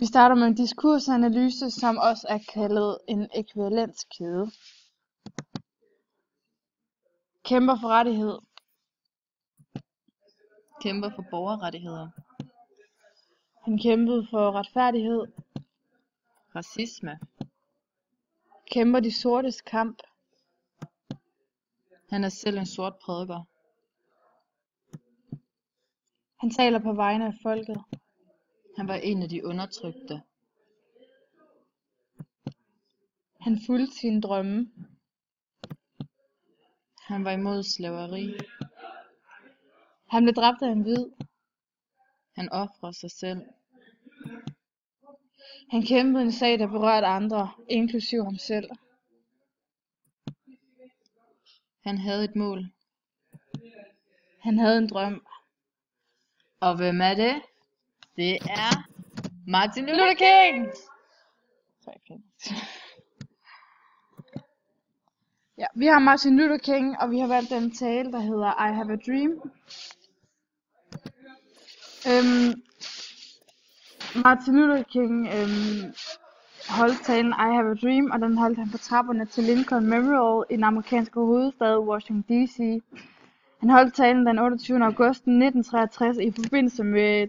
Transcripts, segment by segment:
Vi starter med en diskursanalyse, som også er kaldet en ækvivalenskæde. Kæmper for rettighed. Kæmper for borgerrettigheder. Han kæmpede for retfærdighed. Racisme. Kæmper de sortes kamp. Han er selv en sort prædiker. Han taler på vegne af folket. Han var en af de undertrykte. Han fulgte sine drømme. Han var imod slaveri. Han blev dræbt af en hvid. Han ofrede sig selv. Han kæmpede en sag, der berørte andre, inklusiv ham selv. Han havde et mål. Han havde en drøm. Og hvem er det? Det er Martin Luther Luther King! King! Ja, vi har Martin Luther King, og vi har valgt den tale, der hedder I Have a Dream. Martin Luther King holdt talen I Have a Dream, og den holdt han på trapperne til Lincoln Memorial i den amerikanske hovedstad Washington D.C. Han holdt talen den 28. august 1963 i forbindelse med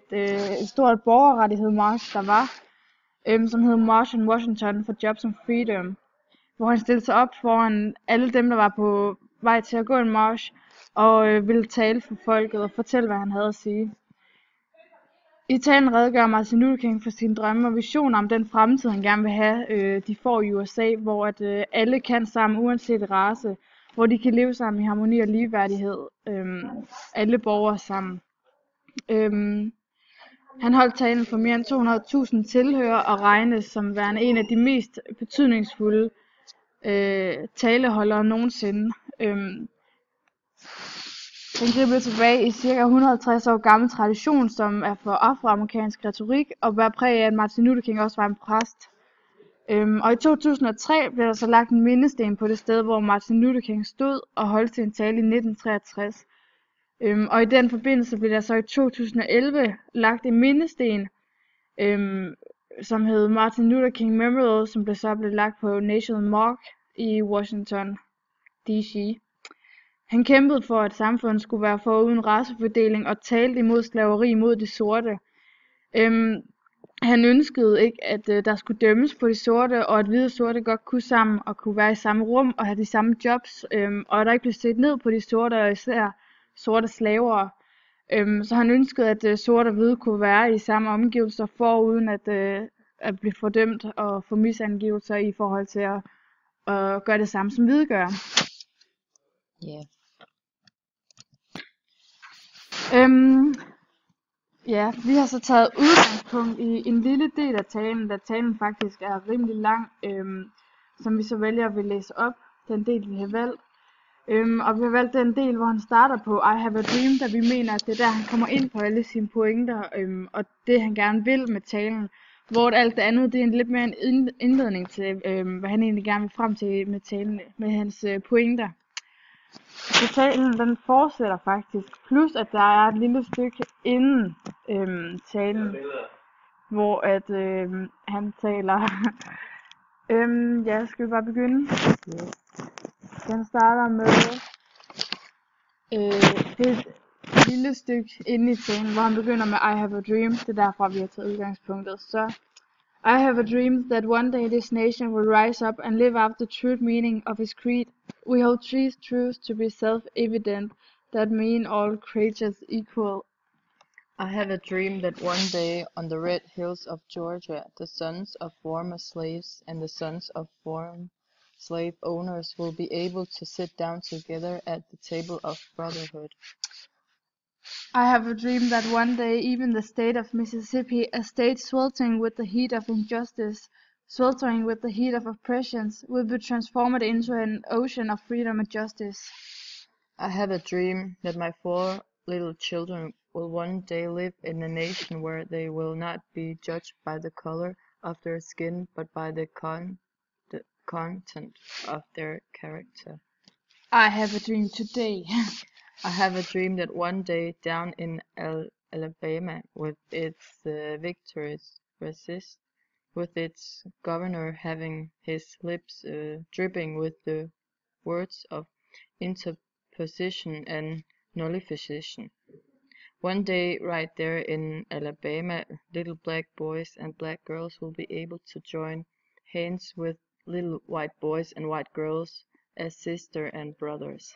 et stort borgerrettighedsmarch, der var, som hed March on Washington for Jobs and Freedom, hvor han stillede sig op foran alle dem, der var på vej til at gå en march, og ville tale for folket og fortælle, hvad han havde at sige. I talen redegør Martin Luther King for sine drømme og visioner om den fremtid, han gerne vil have, de får i USA, hvor at alle kan sammen, uanset race, hvor de kan leve sammen i harmoni og ligeværdighed, alle borgere sammen. Han holdt talen for mere end 200.000 tilhørere og regnes som værende en af de mest betydningsfulde taleholdere nogensinde. Den griber tilbage i ca. 150 år gammel tradition, som er for afroamerikansk retorik, og bærer præg af, at Martin Luther King også var en præst. Og i 2003 blev der så lagt en mindesten på det sted, hvor Martin Luther King stod og holdt sin tale i 1963. Og i den forbindelse blev der så i 2011 lagt en mindesten, som hed Martin Luther King Memorial, som så blev lagt på National Morgue i Washington D.C. Han kæmpede for, at samfundet skulle være foruden racefordeling og talte imod slaveri mod de sorte. Han ønskede ikke, at der skulle dømmes på de sorte, og at hvide og sorte godt kunne sammen og kunne være i samme rum og have de samme jobs, og at der ikke blev set ned på de sorte, og især sorte slaver. Så han ønskede, at sorte og hvide kunne være i samme omgivelser, foruden at blive fordømt og få misangivelser i forhold til at gøre det samme, som hvide gør. Ja. Ja, vi har så taget udgangspunkt i en lille del af talen, da talen faktisk er rimelig lang, som vi så vælger at vil læse op, den del vi har valgt. Og vi har valgt den del, hvor han starter på I Have a Dream, da vi mener, at det er der, han kommer ind på alle sine pointer, og det han gerne vil med talen. Hvor alt det andet, det er lidt mere en indledning til, hvad han egentlig gerne vil frem til med talen, med hans pointer. Så talen, den fortsætter faktisk, plus at der er et lille stykke inden talen, hvor at han taler. Ja, skal vi bare begynde? Den starter med et lille stykke inde i talen, hvor han begynder med I have a dream. Det er derfra, vi har taget udgangspunktet. Så I have a dream that one day this nation will rise up and live out the true meaning of his creed. We hold these truths to be self-evident, that mean all creatures equal. I have a dream that one day on the red hills of Georgia, the sons of former slaves and the sons of former slave owners will be able to sit down together at the table of brotherhood. I have a dream that one day even the state of Mississippi, a state sweltering with the heat of injustice, sweltering with the heat of oppressions, will be transformed into an ocean of freedom and justice. I have a dream that my 4 little children will one day live in a nation where they will not be judged by the color of their skin, but by the content of their character. I have a dream today. I have a dream that one day down in Alabama, with its victories, resist, with its governor having his lips dripping with the words of interposition and nullification. One day, right there in Alabama, little black boys and black girls will be able to join hands with little white boys and white girls as sister and brothers.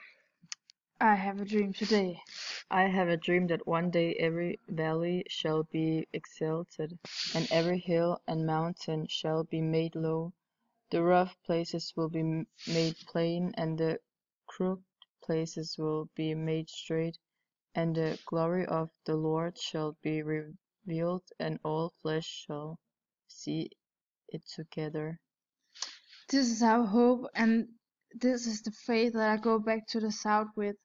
I have a dream today. I have a dream that one day every valley shall be exalted, and every hill and mountain shall be made low. The rough places will be made plain, and the crooked places will be made straight, and the glory of the Lord shall be revealed, and all flesh shall see it together. This is our hope, and this is the faith that I go back to the south with.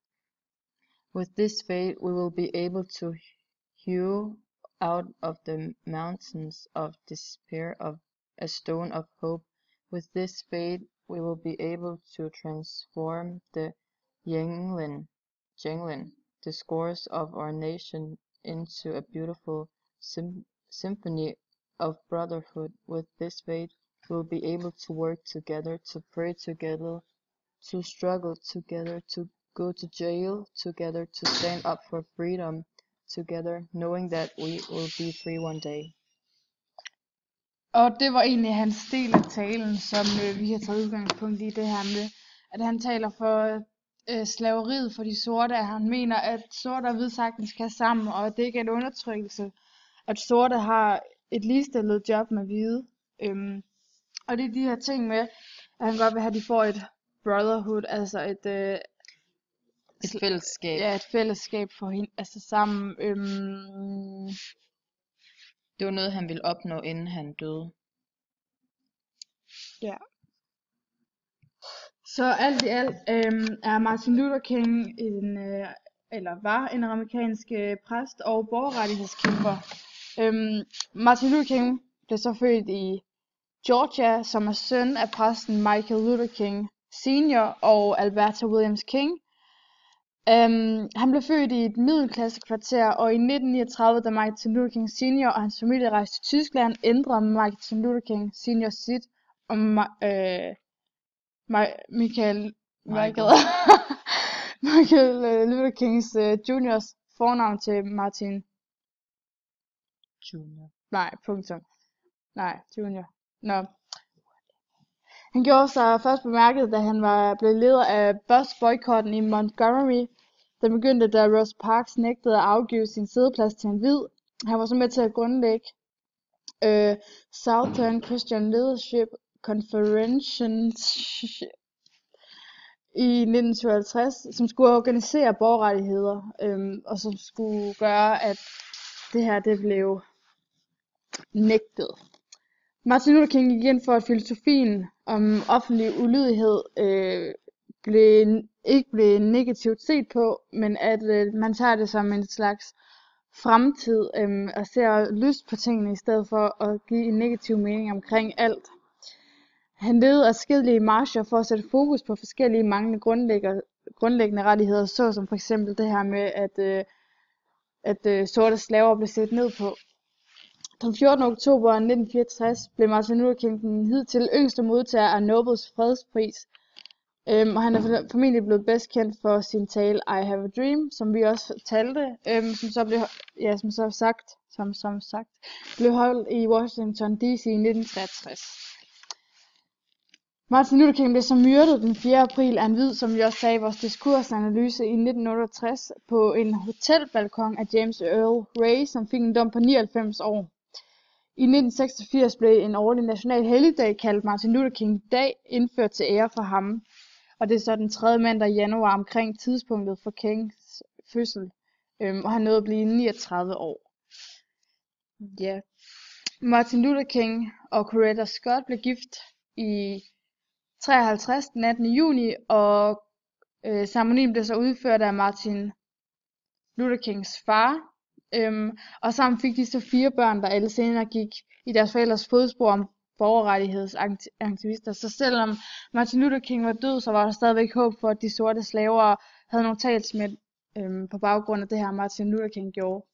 With this faith, we will be able to hew out of the mountains of despair of a stone of hope. With this faith, we will be able to transform the jangling discourse of our nation into a beautiful symphony of brotherhood. With this faith, we will be able to work together, to pray together, to struggle together, to go to jail together, to stand up for freedom together, knowing that we will be free one day. Og det var egentlig hans del af talen, som vi har taget udgangspunkt i det her med, at han taler for slaveriet for de sorte, at han mener, at sorte og hvide sagtens kan sammen, og at det ikke er en undertrykkelse, at sorte har et ligestillet job med hvide. Og det er de her ting med, at han godt vil have, at de får et brotherhood, altså Et fællesskab. Ja, et fællesskab for hende, altså sammen. Det var noget, han ville opnå, inden han døde. Ja. Så alt i alt er Martin Luther King var en amerikansk præst og borgerrettighedskæmper. Martin Luther King blev så født i Georgia, som er søn af præsten Michael Luther King Sr. og Alberta Williams King. Han blev født i et middelklassekvarter, og i 1939, da Martin Luther King Sr. og hans familie rejste til Tyskland, ændrede Martin Luther King Sr. sit og Michael Luther Kings Juniors fornavn til Martin Junior. Junior. Nå. Han gjorde sig først bemærket, da han blev leder af busboykotten i Montgomery. Den begyndte, da Rosa Parks nægtede at afgive sin siddeplads til en hvid. Han var så med til at grundlægge Southern Christian Leadership Conference i 1957, som skulle organisere borgerrettigheder, og som skulle gøre, at det her det blev nægtet. Martin Luther King gik ind for, at filosofien om offentlig ulydighed ikke blev negativt set på, men at man tager det som en slags fremtid og ser lyst på tingene i stedet for at give en negativ mening omkring alt. Han ledede adskillige marcher for at sætte fokus på forskellige manglende grundlæggende rettigheder, såsom for eksempel det her med, at sorte slaver blev set ned på. Den 14. oktober 1964 blev Martin Luther King den hidtil yngste modtager af Nobels fredspris, og han er formentlig blevet bedst kendt for sin tale I Have a Dream, som vi også talte, som sagt blev holdt i Washington D.C. i 1963. Martin Luther King blev så myrdet den 4. april af en hvid, som vi også sagde i vores diskursanalyse, i 1968 på en hotelbalkon af James Earl Ray, som fik en dom på 99 år. I 1986 blev en årlig national helligdag kaldt Martin Luther King Dag indført til ære for ham. Og det er så den 3. mandag i januar omkring tidspunktet for Kings fødsel. Og han nåede at blive 39 år. Ja. Martin Luther King og Coretta Scott blev gift i 53 den 18. juni, og ceremonien blev så udført af Martin Luther Kings far. Og sammen fik de så 4 børn, der alle senere gik i deres forældres fodspor om borgerrettighedsaktivister. Så selvom Martin Luther King var død, så var der stadigvæk håb for, at de sorte slaver havde nogle talsmænd på baggrund af det her Martin Luther King gjorde.